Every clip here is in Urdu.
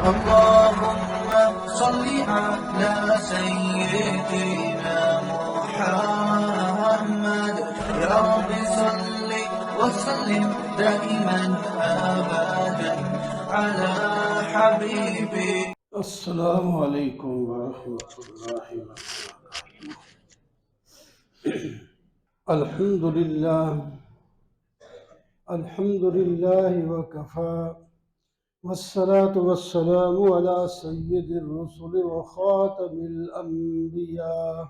اللهم صل على سيدنا محمد يا رب صل وسلم دائما أبدا على حبيبي. السلام علیکم ورحمۃ اللہ وبرکاتہ۔ الحمد للہ وکفا والصلاة والسلام على سید الرسل وخاتم الانبیاء،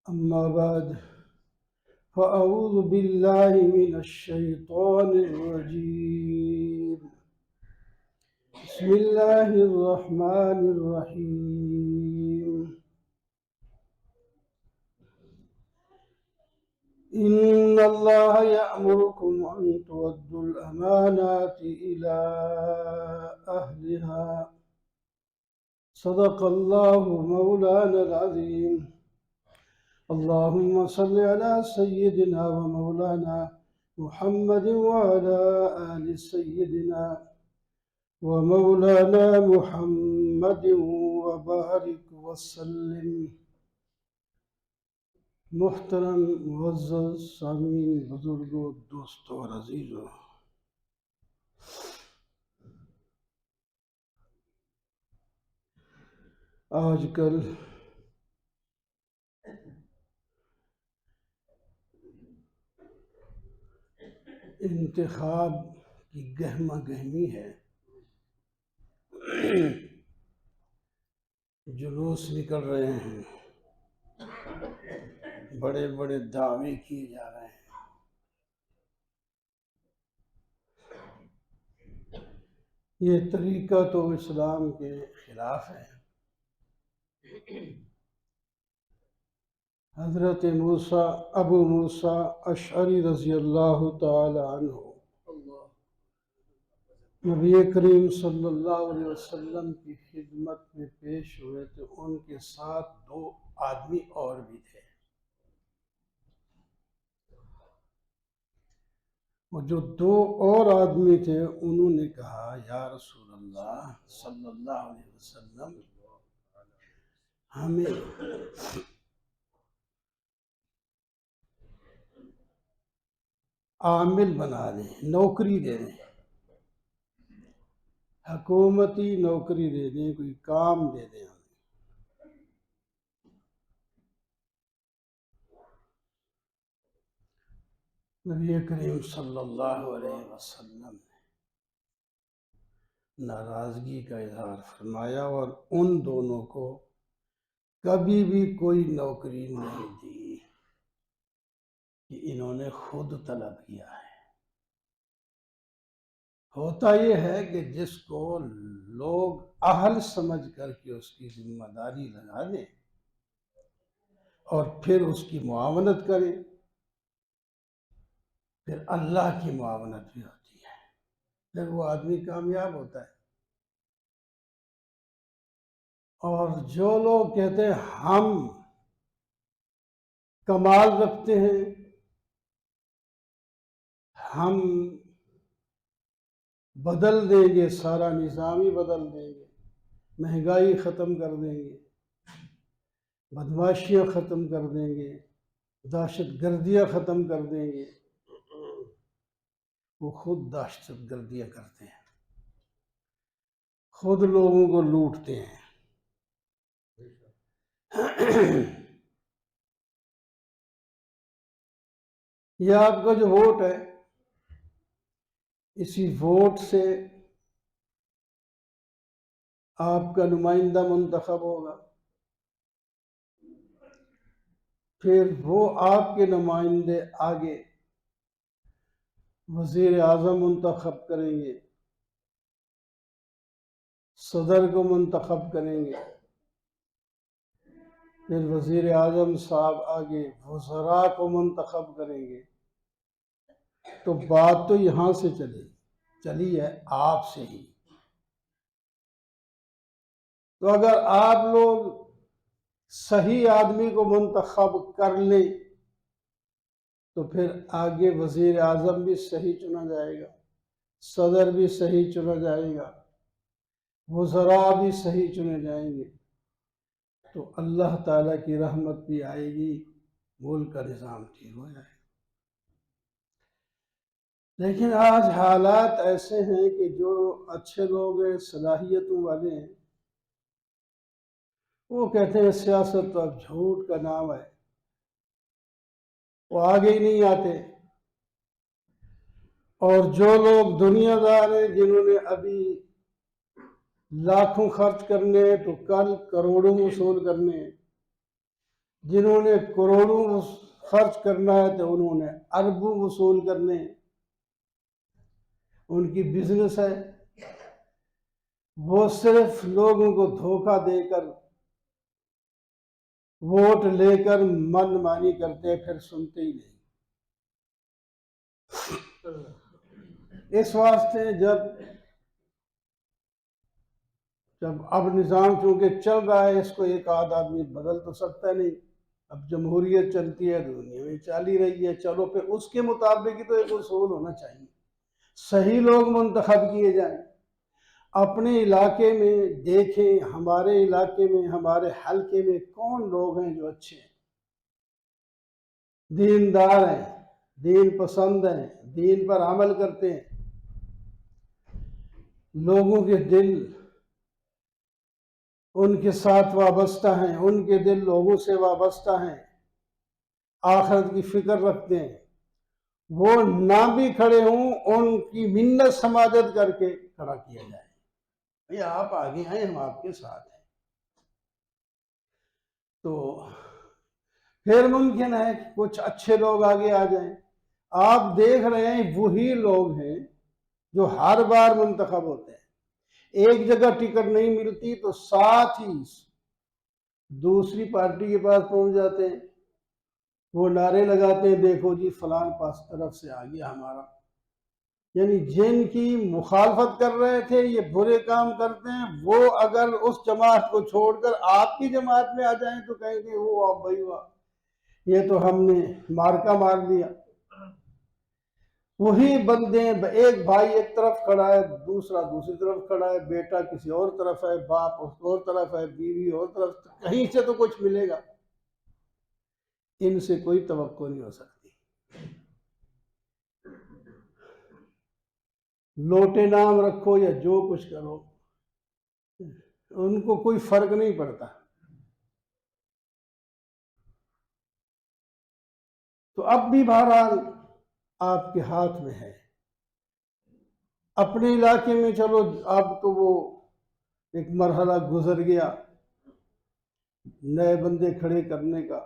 اما بعد فاعوذ باللہ من الشیطان الرجیم، بسم اللہ الرحمن الرحیم۔ إن الله يأمركم أن تؤدوا الأمانات إلى أهلها، صدق الله مولانا العظيم۔ اللهم صل على سيدنا ومولانا محمد وعلى آل سيدنا ومولانا محمد وبارك وسلم۔ محترم معزز سامعین، بزرگوں، دوستوں اور عزیزوں، آج کل انتخاب کی گہما گہمی ہے، جلوس نکل رہے ہیں، بڑے بڑے دعوے کیے جا رہے ہیں۔ یہ طریقہ تو اسلام کے خلاف ہے۔ حضرت ابو موسیٰ اشعری رضی اللہ تعالی عنہ نبی کریم صلی اللہ علیہ وسلم کی خدمت میں پیش ہوئے تو ان کے ساتھ 2 آدمی اور بھی تھے۔ وہ جو 2 اور آدمی تھے انہوں نے کہا، یا رسول اللہ صلی اللہ علیہ وسلم، ہمیں عامل بنا دیں، نوکری دے دیں، حکومتی نوکری دے دیں، کوئی کام دے دیں ہمیں۔ نبی کریم صلی اللہ علیہ وسلم نے ناراضگی کا اظہار فرمایا اور ان دونوں کو کبھی بھی کوئی نوکری نہیں دی، کہ انہوں نے خود طلب کیا ہے۔ ہوتا یہ ہے کہ جس کو لوگ اہل سمجھ کر کے اس کی ذمہ داری لگا دیں اور پھر اس کی معاونت کریں، پھر اللہ کی معاونت بھی ہوتی ہے، پھر وہ آدمی کامیاب ہوتا ہے۔ اور جو لوگ کہتے ہیں ہم کمال رکھتے ہیں، ہم بدل دیں گے، سارا نظام ہی بدل دیں گے، مہنگائی ختم کر دیں گے، بدماشیاں ختم کر دیں گے، دہشت گردیاں ختم کر دیں گے، وہ خود دہشت گردیاں کرتے ہیں، خود لوگوں کو لوٹتے ہیں۔ یہ آپ کا جو ووٹ ہے، اسی ووٹ سے آپ کا نمائندہ منتخب ہوگا، پھر وہ آپ کے نمائندے آگے وزیر اعظم منتخب کریں گے، صدر کو منتخب کریں گے، پھر وزیر اعظم صاحب آگے وزراء کو منتخب کریں گے۔ تو بات تو یہاں سے چلی ہے آپ سے ہی۔ تو اگر آپ لوگ صحیح آدمی کو منتخب کر لیں تو پھر آگے وزیر اعظم بھی صحیح چنا جائے گا، صدر بھی صحیح چنا جائے گا، وہ ذرا بھی صحیح چنے جائیں گے تو اللہ تعالیٰ کی رحمت بھی آئے گی، ملک کا نظام ٹھیک ہو جائے گا۔ لیکن آج حالات ایسے ہیں کہ جو اچھے لوگ ہیں، صلاحیتوں والے ہیں، وہ کہتے ہیں سیاست تو اب جھوٹ کا نام ہے، وہ آگے ہی نہیں آتے۔ اور جو لوگ دنیا دار ہیں، جنہوں نے ابھی لاکھوں خرچ کرنے ہیں تو کل کروڑوں وصول کرنے ہیں، جنہوں نے کروڑوں خرچ کرنا ہے تو انہوں نے اربوں وصول کرنے ہیں، ان کی بزنس ہے۔ وہ صرف لوگوں کو دھوکہ دے کر، ووٹ لے کر من مانی کرتے، پھر سنتے ہی نہیں۔ اس واسطے جب اب نظام چونکہ چل رہا ہے، اس کو ایک آدھ آدمی بدل تو سکتا نہیں۔ اب جمہوریت چلتی ہے، دنیا میں چل ہی رہی ہے، چلو پھر اس کے مطابق ہی تو ایک اصول ہونا چاہیے، صحیح لوگ منتخب کیے جائیں۔ اپنے علاقے میں دیکھیں، ہمارے علاقے میں، ہمارے حلقے میں کون لوگ ہیں جو اچھے ہیں، دیندار ہیں، دین پسند ہیں، دین پر عمل کرتے ہیں، لوگوں کے دل ان کے ساتھ وابستہ ہیں، ان کے دل لوگوں سے وابستہ ہیں، آخرت کی فکر رکھتے ہیں۔ وہ نہ بھی کھڑے ہوں، ان کی منت سماجت کر کے کھڑا کیا جائے، بھئی آپ آگے آئیں، ہم آپ کے ساتھ ہیں۔ تو پھر ممکن ہے کہ کچھ اچھے لوگ آگے آ جائیں۔ آپ دیکھ رہے ہیں وہی لوگ ہیں جو ہر بار منتخب ہوتے ہیں، ایک جگہ ٹکٹ نہیں ملتی تو ساتھ ہی دوسری پارٹی کے پاس پہنچ جاتے ہیں، وہ نعرے لگاتے ہیں، دیکھو جی فلان پاس طرف سے آ گیا ہمارا۔ یعنی جن کی مخالفت کر رہے تھے، یہ برے کام کرتے ہیں، وہ اگر اس جماعت کو چھوڑ کر آپ کی جماعت میں آ جائیں تو کہیں گے وہ آپ بھائی واہ، یہ تو ہم نے مارکا مار دیا۔ وہی بندے، ایک بھائی ایک طرف کھڑا ہے، دوسرا دوسری طرف کھڑا ہے، بیٹا کسی اور طرف ہے، باپ اور طرف ہے، بیوی اور طرف، کہیں سے تو کچھ ملے گا۔ ان سے کوئی توقع نہیں ہو سکتی۔ لوٹے نام رکھو یا جو کچھ کرو، ان کو کوئی فرق نہیں پڑتا۔ تو اب بھی بہرحال آپ کے ہاتھ میں ہے۔ اپنے علاقے میں چلو اب تو وہ ایک مرحلہ گزر گیا نئے بندے کھڑے کرنے کا۔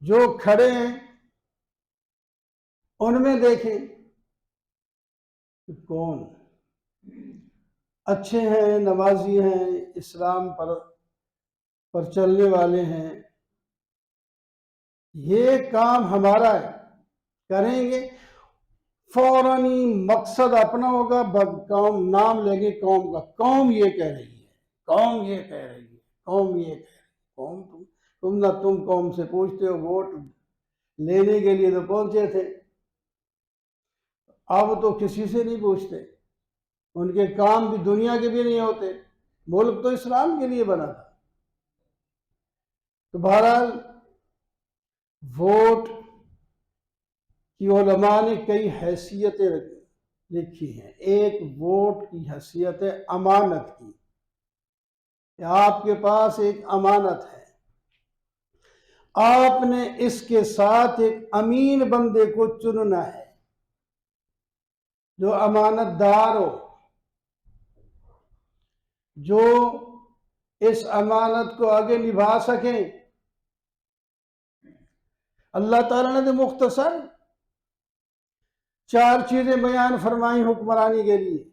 جو کھڑے ہیں ان میں دیکھیں کہ کون اچھے ہیں، نمازی ہیں، اسلام پر چلنے والے ہیں، یہ کام ہمارا ہے، کریں گے۔ فوراً ہی مقصد اپنا ہوگا، قوم نام لیں گے قوم کا، قوم یہ کہہ رہی ہے، قوم یہ کہہ رہی ہے، قوم یہ کہہ رہی ہے۔ قوم تم قوم سے پوچھتے ہو، ووٹ لینے کے لیے تو پہنچے تھے، اب تو کسی سے نہیں پوچھتے، ان کے کام بھی دنیا کے بھی نہیں ہوتے، ملک تو اسلام کے لیے بنا تھا۔ تو بہرحال ووٹ کی علماء نے کئی حیثیتیں لکھی ہیں۔ ایک ووٹ کی حیثیت ہے امانت کی، کہ آپ کے پاس ایک امانت ہے، آپ نے اس کے ساتھ ایک امین بندے کو چننا ہے جو امانت دار ہو، جو اس امانت کو آگے نبھا سکیں۔ اللہ تعالیٰ نے تو مختصر 4 چیزیں بیان فرمائیں حکمرانی کے لیے۔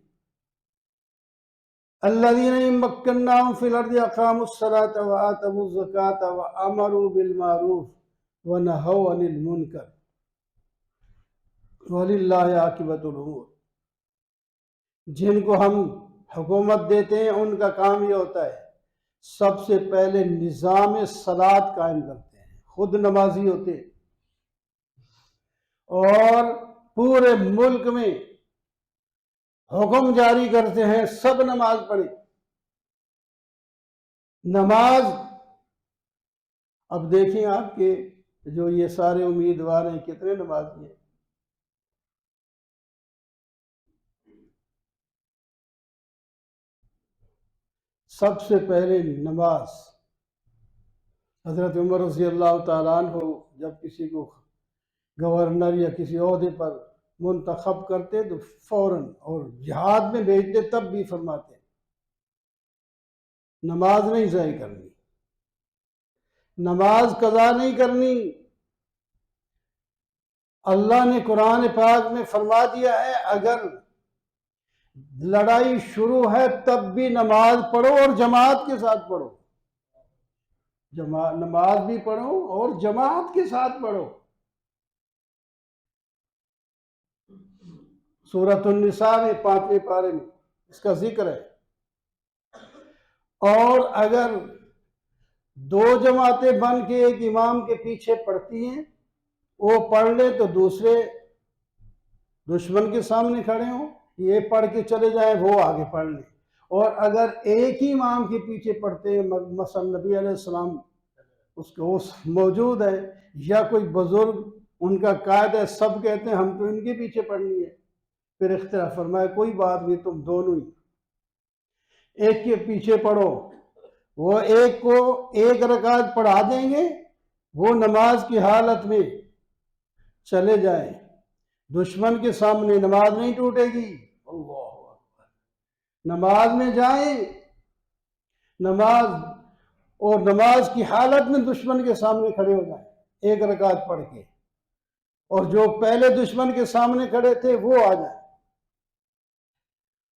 الذین ان مکناہم فی الارض اقاموا الصلاۃ وآتوا الزکاۃ وامروا بالمعروف ونہوا عن المنکر وللہ عاقبۃ الامور۔ جن کو ہم حکومت دیتے ہیں ان کا کام یہ ہوتا ہے، سب سے پہلے نظام صلاۃ قائم کرتے ہیں، خود نمازی ہوتے ہیں، اور پورے ملک میں حکم جاری کرتے ہیں سب نماز پڑھیں۔ نماز، اب دیکھیں آپ کے جو یہ سارے امیدوار ہیں کتنے نمازی ہیں؟ سب سے پہلے نماز، حضرت عمر رضی اللہ تعالیٰ عنہ جب کسی کو گورنر یا کسی عہدے پر منتخب کرتے تو فوراً، اور جہاد میں بھیجتے تب بھی فرماتے نماز نہیں ضائع کرنی، نماز قضا نہیں کرنی۔ اللہ نے قرآن پاک میں فرما دیا ہے اگر لڑائی شروع ہے تب بھی نماز پڑھو اور جماعت کے ساتھ پڑھو، نماز بھی پڑھو اور جماعت کے ساتھ پڑھو۔ سورۃ النساء میں 5ویں پارے میں اس کا ذکر ہے۔ اور اگر دو جماعتیں بن کے ایک امام کے پیچھے پڑھتی ہیں، وہ پڑھ لے تو دوسرے دشمن کے سامنے کھڑے ہوں، یہ پڑھ کے چلے جائیں وہ آگے پڑھ لیں۔ اور اگر ایک ہی امام کے پیچھے پڑھتے ہیں، مثلا نبی علیہ السلام اس موجود ہے یا کوئی بزرگ ان کا قائد ہے، سب کہتے ہیں ہم تو ان کے پیچھے پڑھنی ہے، پھر اختلاف فرمایا کوئی بات نہیں، تم دونوں ہی ایک کے پیچھے پڑھو، وہ ایک کو ایک رکعت پڑھا دیں گے، وہ نماز کی حالت میں چلے جائیں، دشمن کے سامنے نماز نہیں ٹوٹے گی۔ اللہ اکبر، نماز میں جائیں، نماز اور نماز کی حالت میں دشمن کے سامنے کھڑے ہو جائیں ایک رکعت پڑھ کے، اور جو پہلے دشمن کے سامنے کھڑے تھے وہ آ جائیں،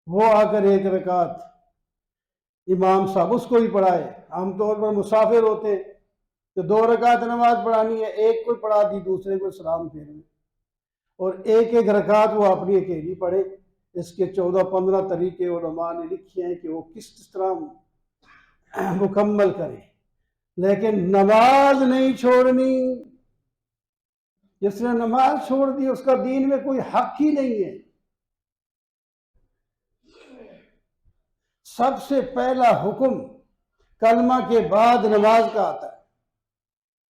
وہ آ کر ایک رکعت امام صاحب اس کو ہی پڑھائے۔ عام طور پر مسافر ہوتے تو 2 رکعت نماز پڑھانی ہے، ایک کو پڑھا دی دوسرے کو سلام پھیرنے، اور ایک ایک رکعت وہ اپنی اکیلی پڑھے۔ اس کے 14-15 طریقے علماء نے لکھے ہیں کہ وہ کس طرح مکمل کریں، لیکن نماز نہیں چھوڑنی۔ جس نے نماز چھوڑ دی اس کا دین میں کوئی حق ہی نہیں ہے۔ سب سے پہلا حکم کلمہ کے بعد نماز کا آتا ہے،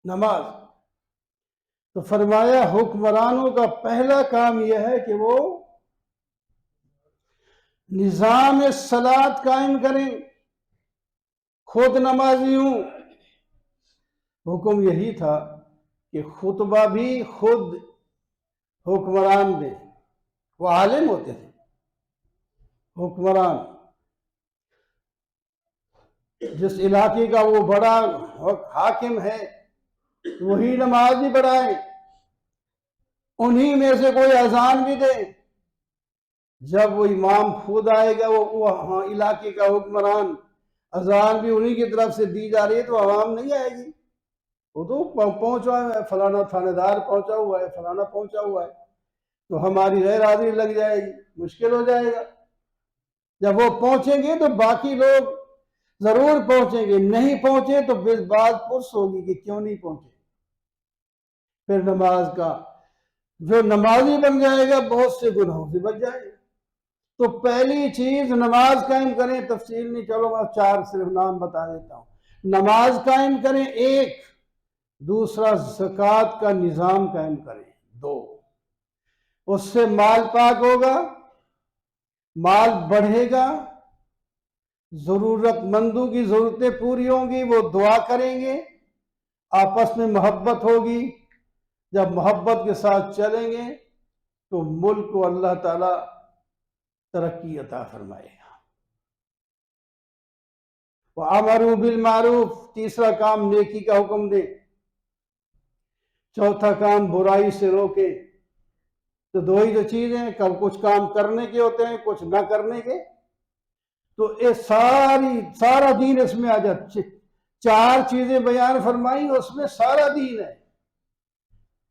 نماز۔ تو فرمایا حکمرانوں کا پہلا کام یہ ہے کہ وہ نظام صلاۃ قائم کریں، خود نمازی ہوں۔ حکم یہی تھا کہ خطبہ بھی خود حکمران دے، وہ عالم ہوتے تھے حکمران، جس علاقے کا وہ بڑا حاکم ہے وہی نماز بھی پڑھائے، انہی میں سے کوئی اذان بھی دے۔ جب وہ امام خود آئے گا، وہ علاقے کا حکمران، اذان بھی انہی کی طرف سے دی جا رہی ہے تو عوام نہیں آئے گی، وہ تو پہنچا ہے فلانا تھانے دار پہنچا ہوا ہے، فلانا پہنچا ہوا ہے، تو ہماری غیر حاضری لگ جائے گی، مشکل ہو جائے گا۔ جب وہ پہنچیں گے تو باقی لوگ ضرور پہنچیں گے، نہیں پہنچے تو بات پرس ہوگی کہ کیوں نہیں پہنچے۔ پھر نماز کا جو نمازی بن جائے گا بہت سے گناہوں سے بچ جائے گا۔ تو پہلی چیز نماز قائم کریں، تفصیل نہیں، چلو میں 4 صرف نام بتا دیتا ہوں۔ نماز قائم کریں 1، دوسرا زکوٰۃ کا نظام قائم کریں 2، اس سے مال پاک ہوگا، مال بڑھے گا، ضرورت مندوں کی ضرورتیں پوری ہوں گی، وہ دعا کریں گے، آپس میں محبت ہوگی۔ جب محبت کے ساتھ چلیں گے تو ملک کو اللہ تعالی ترقی عطا فرمائے گا۔ وَأَمَرُوا بِالْمَعْرُوفِ، تیسرا کام نیکی کا حکم دے، چوتھا کام برائی سے روکے۔ تو 2 ہی تو چیزیں، کچھ کام کرنے کے ہوتے ہیں کچھ نہ کرنے کے، تو یہ سارا دین اس میں آ جاتا۔ 4 چیزیں بیان فرمائی، اس میں سارا دین ہے۔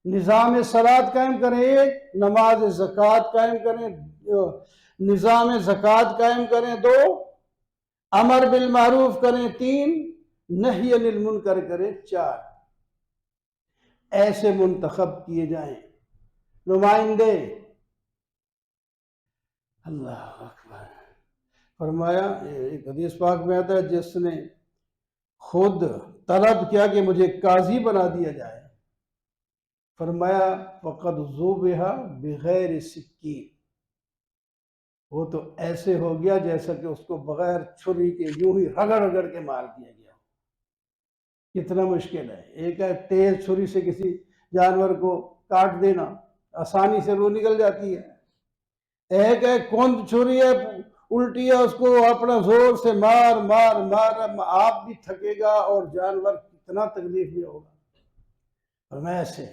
نظام صلاۃ قائم کریں 1، نماز زکوٰۃ قائم کریں، نظام زکوٰۃ قائم کریں 2، امر بالمعروف کریں 3، نہی عن المنکر کریں 4۔ ایسے منتخب کیے جائیں نمائندے۔ اللہ اکبر. فرمایا ایک حدیث پاک میں آتا ہے جس نے خود طلب کیا کہ مجھے قاضی بنا دیا جائے، فرمایا فقد ذبح بغیر سکین، وہ تو ایسے ہو گیا جیسا کہ اس کو بغیر چھری کے یوں ہی رگڑ رگڑ کے مار دیا گیا. کتنا مشکل ہے. ایک ہے تیز چھری سے کسی جانور کو کاٹ دینا، آسانی سے وہ نکل جاتی ہے. ایک ہے کند چھری ہے، الٹی ہے، اس کو اپنا زور سے مار مار مار، آپ بھی تھکے گا اور جانور کتنا تکلیف بھی ہوگا. اور میں ایسے،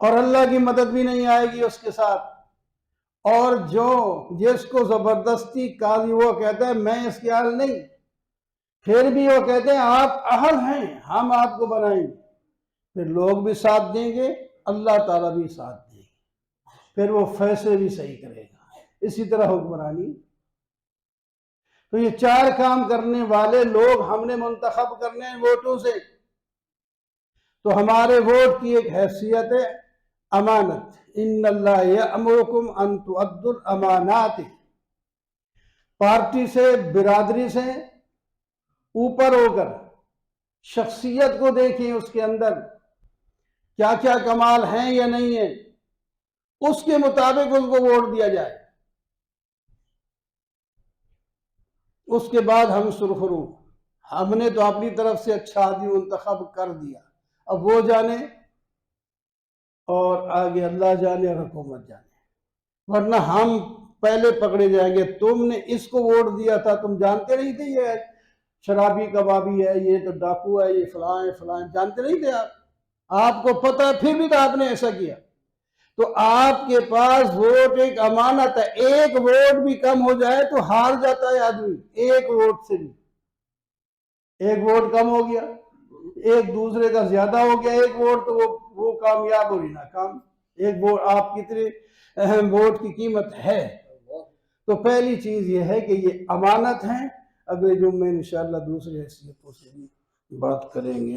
اور اللہ کی مدد بھی نہیں آئے گی اس کے ساتھ. اور جس کو زبردستی قاضی وہ کہتا ہے میں اس کے اہل نہیں، پھر بھی وہ کہتے ہیں آپ اہل ہیں ہم آپ کو بنائیں گے، پھر لوگ بھی ساتھ دیں گے، اللہ تعالیٰ بھی ساتھ دیں گے، پھر وہ فیصلے بھی صحیح کرے گا. اسی طرح حکمرانی. تو یہ 4 کام کرنے والے لوگ ہم نے منتخب کرنے ہیں ووٹوں سے. تو ہمارے ووٹ کی ایک حیثیت ہے امانت. ان اللہ یأمرکم ان تؤدوا الامانات. پارٹی سے، برادری سے اوپر ہو کر شخصیت کو دیکھیں، اس کے اندر کیا کیا کمال ہیں یا نہیں ہیں، اس کے مطابق اس کو ووٹ دیا جائے. اس کے بعد ہم سرخرو، ہم نے تو اپنی طرف سے اچھا آدمی منتخب کر دیا، اب وہ جانے اور آگے اللہ جانے اور حکومت جانے، ورنہ ہم پہلے پکڑے جائیں گے. تم نے اس کو ووٹ دیا تھا، تم جانتے نہیں تھے یہ شرابی کبابی ہے، یہ تو ڈاکو ہے، یہ فلاں فلاں، جانتے نہیں تھے آپ کو پتہ ہے پھر بھی تو آپ نے ایسا کیا. تو آپ کے پاس ووٹ ایک امانت ہے. ایک ووٹ بھی کم ہو جائے تو ہار جاتا ہے آدمی، ایک ووٹ سے بھی. ایک ووٹ کم ہو گیا، ایک دوسرے کا زیادہ ہو گیا ایک ووٹ، تو وہ کامیاب ہو رہی ناکام. ایک ووٹ آپ کتنے اہم ووٹ کی قیمت ہے. تو پہلی چیز یہ ہے کہ یہ امانت ہیں. اگلے جمعے انشاءاللہ دوسری حیثیتوں سے بھی بات کریں گے.